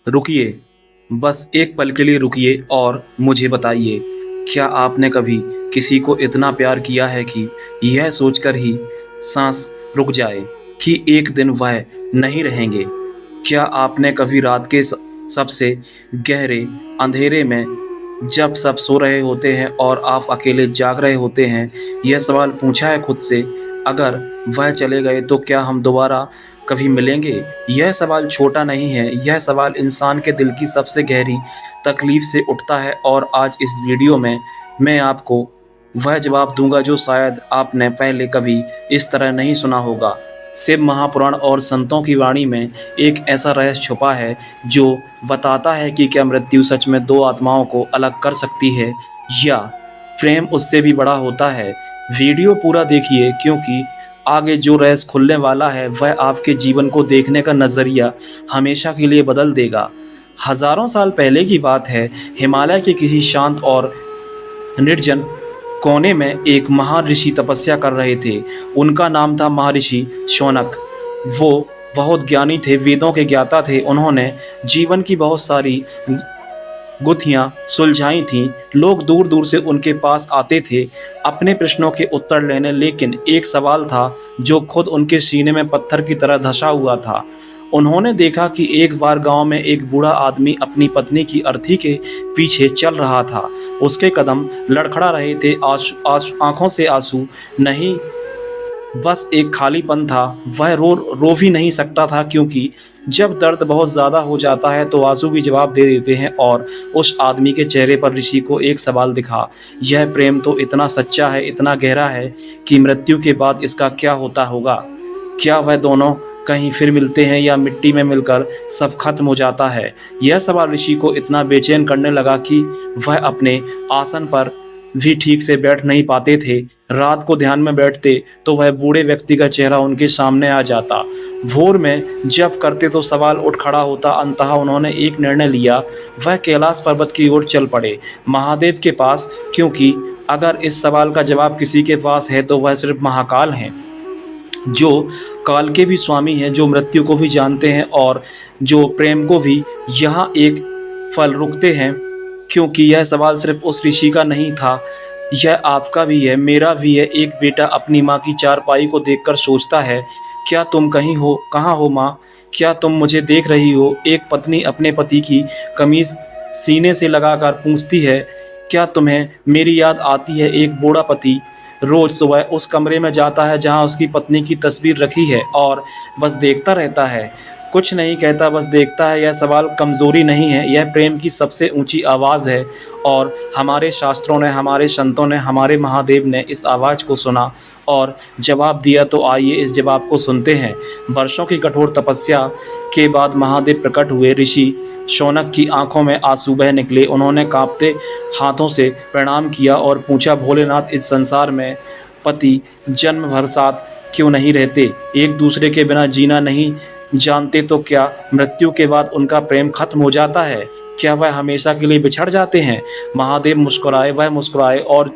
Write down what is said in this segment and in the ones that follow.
रुकिए, बस एक पल के लिए रुकिए और मुझे बताइए, क्या आपने कभी किसी को इतना प्यार किया है कि यह सोचकर ही सांस रुक जाए कि एक दिन वह नहीं रहेंगे? क्या आपने कभी रात के सबसे गहरे अंधेरे में, जब सब सो रहे होते हैं और आप अकेले जाग रहे होते हैं, यह सवाल पूछा है खुद से, अगर वह चले गए तो क्या हम दोबारा कभी मिलेंगे? यह सवाल छोटा नहीं है, यह सवाल इंसान के दिल की सबसे गहरी तकलीफ से उठता है और आज इस वीडियो में मैं आपको वह जवाब दूंगा जो शायद आपने पहले कभी इस तरह नहीं सुना होगा। शिव महापुराण और संतों की वाणी में एक ऐसा रहस्य छुपा है जो बताता है कि क्या मृत्यु सच में दो आत्माओं को अलग कर सकती है या प्रेम उससे भी बड़ा होता है। वीडियो पूरा देखिए, क्योंकि आगे जो रहस्य खुलने वाला है वह आपके जीवन को देखने का नज़रिया हमेशा के लिए बदल देगा। हजारों साल पहले की बात है, हिमालय के किसी शांत और निर्जन कोने में एक महान ऋषि तपस्या कर रहे थे। उनका नाम था महर्षि शौनक। वो बहुत ज्ञानी थे, वेदों के ज्ञाता थे। उन्होंने जीवन की बहुत सारी गुत्थियां सुलझाई थीं। लोग दूर दूर से उनके पास आते थे अपने प्रश्नों के उत्तर लेने, लेकिन एक सवाल था जो खुद उनके सीने में पत्थर की तरह धंसा हुआ था। उन्होंने देखा कि एक बार गांव में एक बूढ़ा आदमी अपनी पत्नी की अर्थी के पीछे चल रहा था। उसके कदम लड़खड़ा रहे थे, आंखों से आंसू नहीं, बस एक खालीपन था। वह रो भी नहीं सकता था, क्योंकि जब दर्द बहुत ज़्यादा हो जाता है तो आंसू भी जवाब दे देते हैं। और उस आदमी के चेहरे पर ऋषि को एक सवाल दिखा, यह प्रेम तो इतना सच्चा है, इतना गहरा है कि मृत्यु के बाद इसका क्या होता होगा? क्या वह दोनों कहीं फिर मिलते हैं या मिट्टी में मिलकर सब खत्म हो जाता है? यह सवाल ऋषि को इतना बेचैन करने लगा कि वह अपने आसन पर भी ठीक से बैठ नहीं पाते थे। रात को ध्यान में बैठते तो वह बूढ़े व्यक्ति का चेहरा उनके सामने आ जाता। भोर में जब करते तो सवाल उठ खड़ा होता। अंततः उन्होंने एक निर्णय लिया, वह कैलाश पर्वत की ओर चल पड़े, महादेव के पास, क्योंकि अगर इस सवाल का जवाब किसी के पास है तो वह सिर्फ महाकाल हैं, जो काल के भी स्वामी हैं, जो मृत्यु को भी जानते हैं और जो प्रेम को भी यहाँ एक फल रुकते हैं। क्योंकि यह सवाल सिर्फ उस ऋषि का नहीं था, यह आपका भी है, मेरा भी है। एक बेटा अपनी माँ की चारपाई को देखकर सोचता है, क्या तुम कहीं हो? कहाँ हो माँ? क्या तुम मुझे देख रही हो? एक पत्नी अपने पति की कमीज सीने से लगाकर पूछती है, क्या तुम्हें मेरी याद आती है? एक बूढ़ा पति रोज सुबह उस कमरे में जाता है जहाँ उसकी पत्नी की तस्वीर रखी है और बस देखता रहता है, कुछ नहीं कहता, बस देखता है। यह सवाल कमज़ोरी नहीं है, यह प्रेम की सबसे ऊंची आवाज़ है। और हमारे शास्त्रों ने, हमारे संतों ने, हमारे महादेव ने इस आवाज़ को सुना और जवाब दिया। तो आइए इस जवाब को सुनते हैं। वर्षों की कठोर तपस्या के बाद महादेव प्रकट हुए। ऋषि शौनक की आंखों में आंसू बह निकले। उन्होंने कांपते हाथों से प्रणाम किया और पूछा, भोलेनाथ, इस संसार में पति जन्म भर साथ क्यों नहीं रहते? एक दूसरे के बिना जीना नहीं जानते तो क्या मृत्यु के बाद उनका प्रेम खत्म हो जाता है? क्या वह हमेशा के लिए बिछड़ जाते हैं? महादेव मुस्कुराए, वह मुस्कुराए, और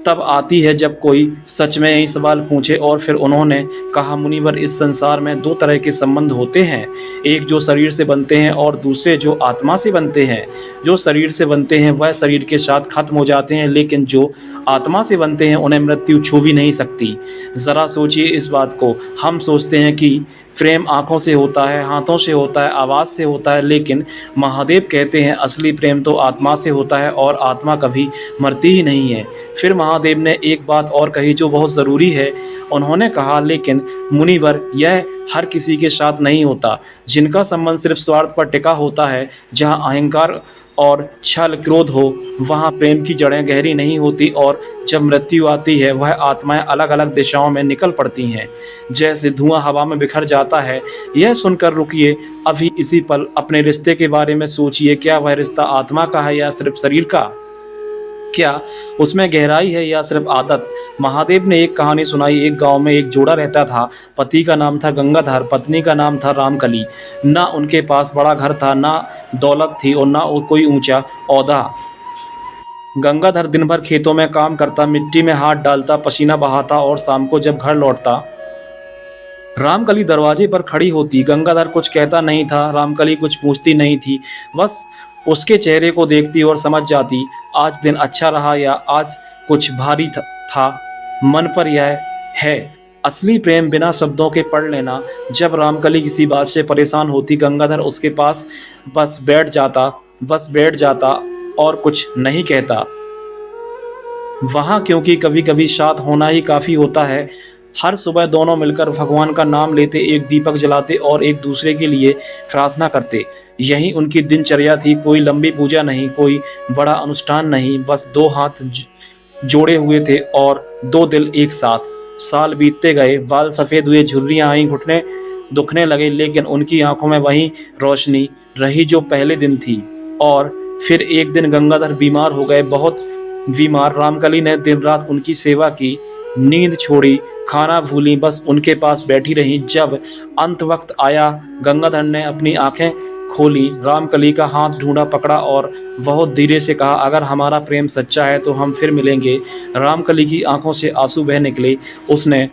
तब आती है जब कोई सच में यही सवाल पूछे। और फिर उन्होंने कहा, मुनिवर, इस संसार में दो तरह के संबंध होते हैं, एक जो शरीर से बनते हैं और दूसरे जो आत्मा से बनते हैं। जो शरीर से बनते हैं वह शरीर के साथ खत्म हो जाते हैं, लेकिन जो आत्मा से बनते हैं उन्हें मृत्यु छू भी नहीं सकती। ज़रा सोचिए इस बात को। हम सोचते हैं कि प्रेम आँखों से होता है, हाथों से होता है, आवाज़ से होता है, लेकिन महादेव कहते हैं असली प्रेम तो आत्मा से होता है और आत्मा कभी मरती ही नहीं है। फिर महादेव ने एक बात और कही जो बहुत ज़रूरी है। उन्होंने कहा, लेकिन मुनिवर, यह हर किसी के साथ नहीं होता। जिनका संबंध सिर्फ स्वार्थ पर टिका होता है, जहाँ अहंकार और छल क्रोध हो, वहाँ प्रेम की जड़ें गहरी नहीं होती। और जब मृत्यु आती है वह आत्माएं अलग अलग दिशाओं में निकल पड़ती हैं, जैसे धुआं हवा में बिखर जाता है। यह सुनकर रुकिए, अभी इसी पल अपने रिश्ते के बारे में सोचिए। क्या वह रिश्ता आत्मा का है या सिर्फ शरीर का? क्या उसमें गहराई है या सिर्फ आदत? महादेव ने एक कहानी सुनाई। एक गांव में एक जोड़ा रहता था। पति का नाम था गंगाधर, पत्नी का नाम था रामकली। ना उनके पास बड़ा घर था, ना दौलत थी और ना कोई ऊंचा ओहदा। गंगाधर दिन भर खेतों में काम करता, मिट्टी में हाथ डालता, पसीना बहाता और शाम को जब घर लौटता रामकली दरवाजे पर खड़ी होती। गंगाधर कुछ कहता नहीं था, रामकली कुछ पूछती नहीं थी, बस उसके चेहरे को देखती और समझ जाती आज दिन अच्छा रहा या आज कुछ भारी था मन पर। यह है असली प्रेम, बिना शब्दों के पढ़ लेना। जब रामकली किसी बात से परेशान होती, गंगाधर उसके पास बस बैठ जाता और कुछ नहीं कहता वहाँ, क्योंकि कभी कभी साथ होना ही काफ़ी होता है। हर सुबह दोनों मिलकर भगवान का नाम लेते, एक दीपक जलाते और एक दूसरे के लिए प्रार्थना करते। यही उनकी दिनचर्या थी। कोई लंबी पूजा नहीं, कोई बड़ा अनुष्ठान नहीं, बस दो हाथ जोड़े हुए थे और दो दिल एक साथ। साल बीतते गए, बाल सफ़ेद हुए, झुर्रियाँ आईं, घुटने दुखने लगे, लेकिन उनकी आंखों में वही रोशनी रही जो पहले दिन थी। और फिर एक दिन गंगाधर बीमार हो गए, बहुत बीमार। रामकली ने दिन रात उनकी सेवा की, नींद छोड़ी, खाना भूली, बस उनके पास बैठी रही। जब अंत वक्त आया, गंगाधर ने अपनी आंखें खोली, रामकली का हाथ ढूंढा, पकड़ा और बहुत धीरे से कहा, अगर हमारा प्रेम सच्चा है तो हम फिर मिलेंगे। रामकली की आंखों से आंसू बह निकले। उसने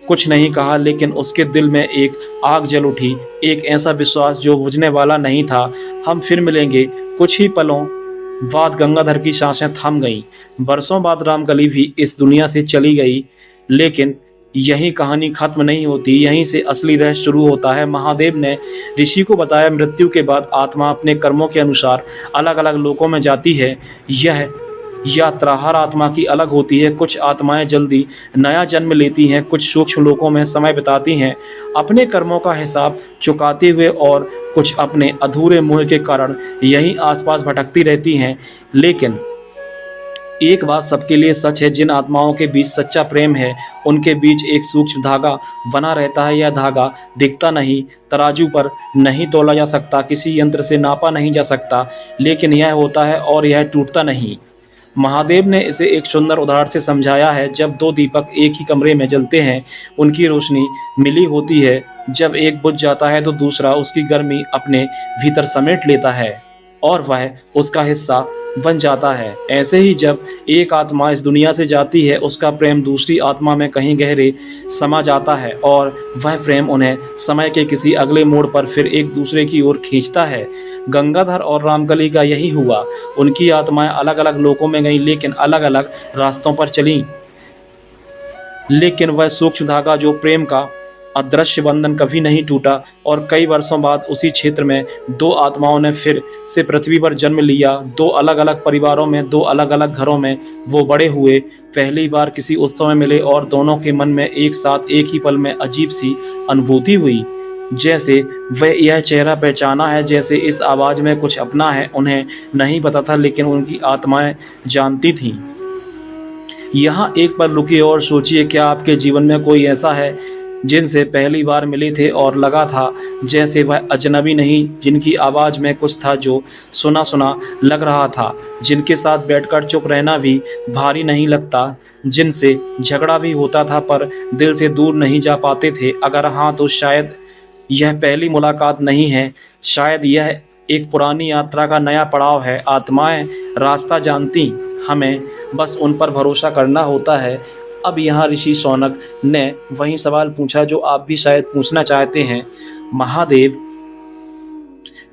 कुछ नहीं कहा, लेकिन उसके दिल में एक आग जल उठी, एक ऐसा विश्वास जो बुझने वाला नहीं था। हम फिर मिलेंगे। कुछ ही पलों बाद गंगाधर की सांसें थम गईं। बरसों बाद रामकली भी इस दुनिया से चली गई, लेकिन यही कहानी खत्म नहीं होती। यहीं से असली रहस्य शुरू होता है। महादेव ने ऋषि को बताया, मृत्यु के बाद आत्मा अपने कर्मों के अनुसार अलग अलग लोकों में जाती है। यह यात्रा हर आत्मा की अलग होती है। कुछ आत्माएं जल्दी नया जन्म लेती हैं, कुछ सूक्ष्म लोकों में समय बिताती हैं अपने कर्मों का हिसाब चुकाते हुए, और कुछ अपने अधूरे मोह के कारण यहीं आसपास भटकती रहती हैं। लेकिन एक बात सबके लिए सच है, जिन आत्माओं के बीच सच्चा प्रेम है, उनके बीच एक सूक्ष्म धागा बना रहता है। यह धागा दिखता नहीं, तराजू पर नहीं तोला जा सकता, किसी यंत्र से नापा नहीं जा सकता, लेकिन यह होता है और यह टूटता नहीं। महादेव ने इसे एक सुंदर उदाहरण से समझाया है। जब दो दीपक एक ही कमरे में जलते हैं, उनकी रोशनी मिली होती है। जब एक बुझ जाता है तो दूसरा उसकी गर्मी अपने भीतर समेट लेता है और वह उसका हिस्सा बन जाता है। ऐसे ही जब एक आत्मा इस दुनिया से जाती है, उसका प्रेम दूसरी आत्मा में कहीं गहरे समा जाता है और वह प्रेम उन्हें समय के किसी अगले मोड़ पर फिर एक दूसरे की ओर खींचता है। गंगाधर और रामकली का यही हुआ। उनकी आत्माएं अलग अलग लोकों में गईं, लेकिन अलग अलग रास्तों पर चलीं। लेकिन वह सूक्ष्म धागा जो प्रेम का अदृश्य बंधन कभी नहीं टूटा, और कई वर्षों बाद उसी क्षेत्र में दो आत्माओं ने फिर से पृथ्वी पर जन्म लिया। दो अलग अलग परिवारों में, दो अलग अलग घरों में वो बड़े हुए। पहली बार किसी उत्सव में मिले और दोनों के मन में एक साथ एक ही पल में अजीब सी अनुभूति हुई, जैसे वह यह चेहरा पहचाना है, जैसे इस आवाज़ में कुछ अपना है। उन्हें नहीं पता था, लेकिन उनकी आत्माएं जानती थीं। यहाँ एक पल रुकिए और सोचिए, क्या आपके जीवन में कोई ऐसा है जिनसे पहली बार मिले थे और लगा था जैसे वह अजनबी नहीं, जिनकी आवाज़ में कुछ था जो सुना सुना लग रहा था, जिनके साथ बैठकर चुप रहना भी भारी नहीं लगता, जिनसे झगड़ा भी होता था पर दिल से दूर नहीं जा पाते थे? अगर हाँ, तो शायद यह पहली मुलाकात नहीं है, शायद यह एक पुरानी यात्रा का नया पड़ाव है। आत्माएं रास्ता जानती, हमें बस उन पर भरोसा करना होता है। अब यहाँ ऋषि शौनक ने वही सवाल पूछा जो आप भी शायद पूछना चाहते हैं, महादेव,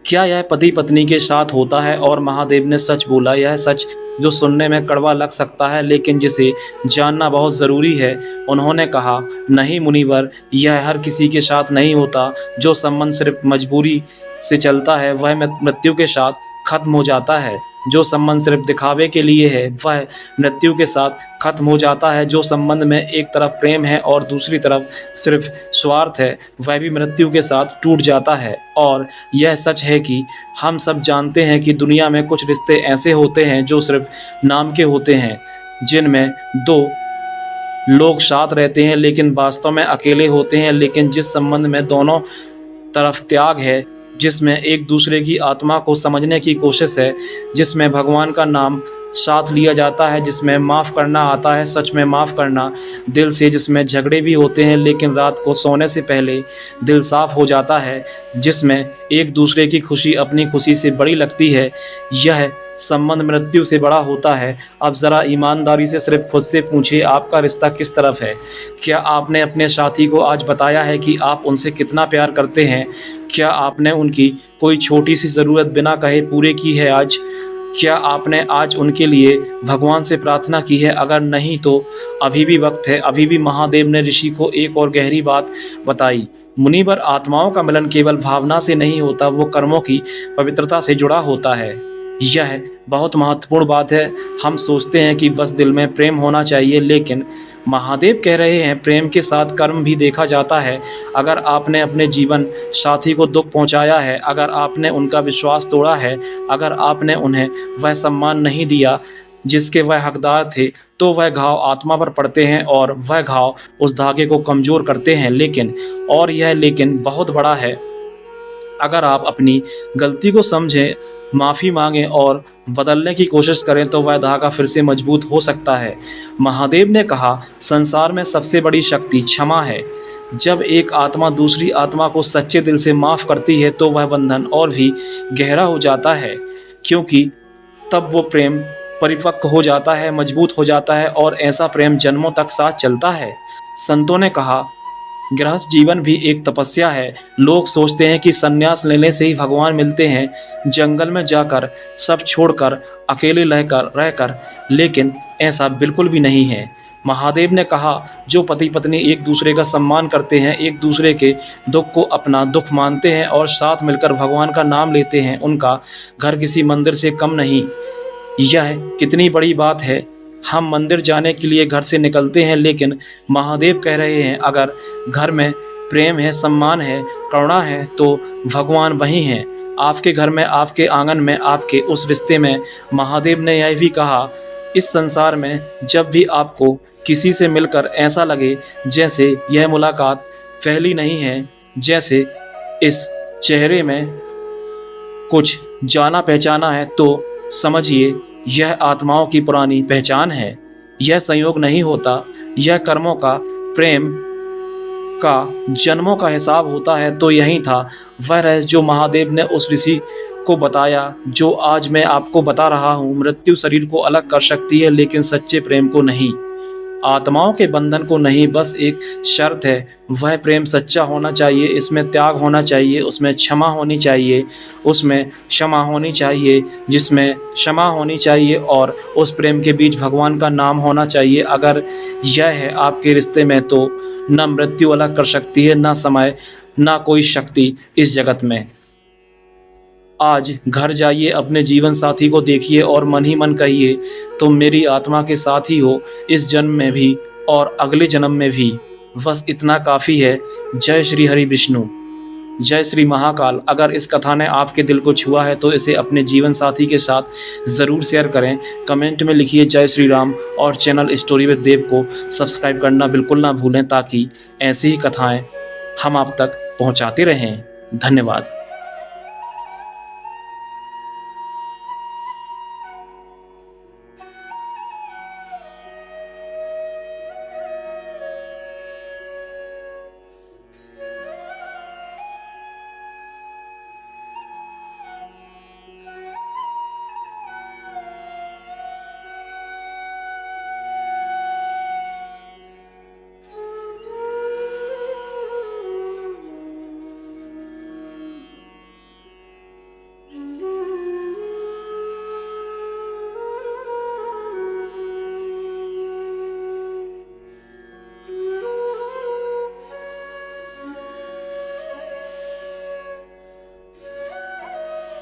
क्या यह पति पत्नी के साथ होता है? और महादेव ने सच बोला, यह सच जो सुनने में कड़वा लग सकता है, लेकिन जिसे जानना बहुत ज़रूरी है। उन्होंने कहा, नहीं मुनिवर, यह हर किसी के साथ नहीं होता। जो संबंध सिर्फ मजबूरी से चलता है, वह मृत्यु के साथ खत्म हो जाता है। जो संबंध सिर्फ दिखावे के लिए है, वह मृत्यु के साथ खत्म हो जाता है। जो संबंध में एक तरफ प्रेम है और दूसरी तरफ सिर्फ स्वार्थ है, वह भी मृत्यु के साथ टूट जाता है। और यह सच है कि हम सब जानते हैं कि दुनिया में कुछ रिश्ते ऐसे होते हैं जो सिर्फ नाम के होते हैं, जिनमें दो लोग साथ रहते हैं लेकिन वास्तव में अकेले होते हैं। लेकिन जिस संबंध में दोनों तरफ त्याग है, जिसमें एक दूसरे की आत्मा को समझने की कोशिश है, जिसमें भगवान का नाम साथ लिया जाता है, जिसमें माफ़ करना आता है, सच में माफ़ करना दिल से, जिसमें झगड़े भी होते हैं लेकिन रात को सोने से पहले दिल साफ हो जाता है, जिसमें एक दूसरे की खुशी अपनी खुशी से बड़ी लगती है, यह संबंध मृत्यु से बड़ा होता है। अब ज़रा ईमानदारी से सिर्फ खुद से पूछिए, आपका रिश्ता किस तरफ है? क्या आपने अपने साथी को आज बताया है कि आप उनसे कितना प्यार करते हैं? क्या आपने उनकी कोई छोटी सी ज़रूरत बिना कहे पूरी की है आज? क्या आपने आज उनके लिए भगवान से प्रार्थना की है? अगर नहीं तो अभी भी वक्त है। अभी भी महादेव ने ऋषि को एक और गहरी बात बताई। मुनिवर, आत्माओं का मिलन केवल भावना से नहीं होता, वो कर्मों की पवित्रता से जुड़ा होता है। यह बहुत महत्वपूर्ण बात है। हम सोचते हैं कि बस दिल में प्रेम होना चाहिए, लेकिन महादेव कह रहे हैं प्रेम के साथ कर्म भी देखा जाता है। अगर आपने अपने जीवन साथी को दुख पहुंचाया है, अगर आपने उनका विश्वास तोड़ा है, अगर आपने उन्हें वह सम्मान नहीं दिया जिसके वह हकदार थे, तो वह घाव आत्मा पर पड़ते हैं और वह घाव उस धागे को कमज़ोर करते हैं। लेकिन बहुत बड़ा है। अगर आप अपनी गलती को समझें, माफ़ी मांगें और बदलने की कोशिश करें तो वह धागा फिर से मजबूत हो सकता है। महादेव ने कहा, संसार में सबसे बड़ी शक्ति क्षमा है। जब एक आत्मा दूसरी आत्मा को सच्चे दिल से माफ़ करती है तो वह बंधन और भी गहरा हो जाता है, क्योंकि तब वो प्रेम परिपक्व हो जाता है, मजबूत हो जाता है और ऐसा प्रेम जन्मों तक साथ चलता है। संतों ने कहा, गृहस्थ जीवन भी एक तपस्या है। लोग सोचते हैं कि संन्यास लेने से ही भगवान मिलते हैं, जंगल में जाकर सब छोड़कर अकेले रहकर, लेकिन ऐसा बिल्कुल भी नहीं है। महादेव ने कहा, जो पति पत्नी एक दूसरे का सम्मान करते हैं, एक दूसरे के दुख को अपना दुख मानते हैं और साथ मिलकर भगवान का नाम लेते हैं, उनका घर किसी मंदिर से कम नहीं। यह कितनी बड़ी बात है। हम मंदिर जाने के लिए घर से निकलते हैं, लेकिन महादेव कह रहे हैं अगर घर में प्रेम है, सम्मान है, करुणा है, तो भगवान वहीं हैं, आपके घर में, आपके आंगन में, आपके उस रिश्ते में। महादेव ने यह भी कहा, इस संसार में जब भी आपको किसी से मिलकर ऐसा लगे जैसे यह मुलाकात पहली नहीं है, जैसे इस चेहरे में कुछ जाना पहचाना है, तो समझिए यह आत्माओं की पुरानी पहचान है। यह संयोग नहीं होता, यह कर्मों का, प्रेम का, जन्मों का हिसाब होता है। तो यही था वह रहस्य जो महादेव ने उस ऋषि को बताया, जो आज मैं आपको बता रहा हूँ। मृत्यु शरीर को अलग कर सकती है, लेकिन सच्चे प्रेम को नहीं, आत्माओं के बंधन को नहीं। बस एक शर्त है, वह प्रेम सच्चा होना चाहिए, इसमें त्याग होना चाहिए, उसमें क्षमा होनी चाहिए, उसमें क्षमा होनी चाहिए, जिसमें क्षमा होनी चाहिए, और उस प्रेम के बीच भगवान का नाम होना चाहिए। अगर यह है आपके रिश्ते में, तो न मृत्यु अलग कर सकती है, न समय, न कोई शक्ति इस जगत में। आज घर जाइए, अपने जीवन साथी को देखिए और मन ही मन कहिए, तुम मेरी आत्मा के साथी हो, इस जन्म में भी और अगले जन्म में भी। बस इतना काफ़ी है। जय श्री हरि विष्णु, जय श्री महाकाल। अगर इस कथा ने आपके दिल को छुआ है तो इसे अपने जीवन साथी के साथ ज़रूर शेयर करें। कमेंट में लिखिए जय श्री राम, और चैनल स्टोरी विद देव को सब्सक्राइब करना बिल्कुल ना भूलें, ताकि ऐसी ही कथाएँ हम आप तक पहुँचाते रहें। धन्यवाद।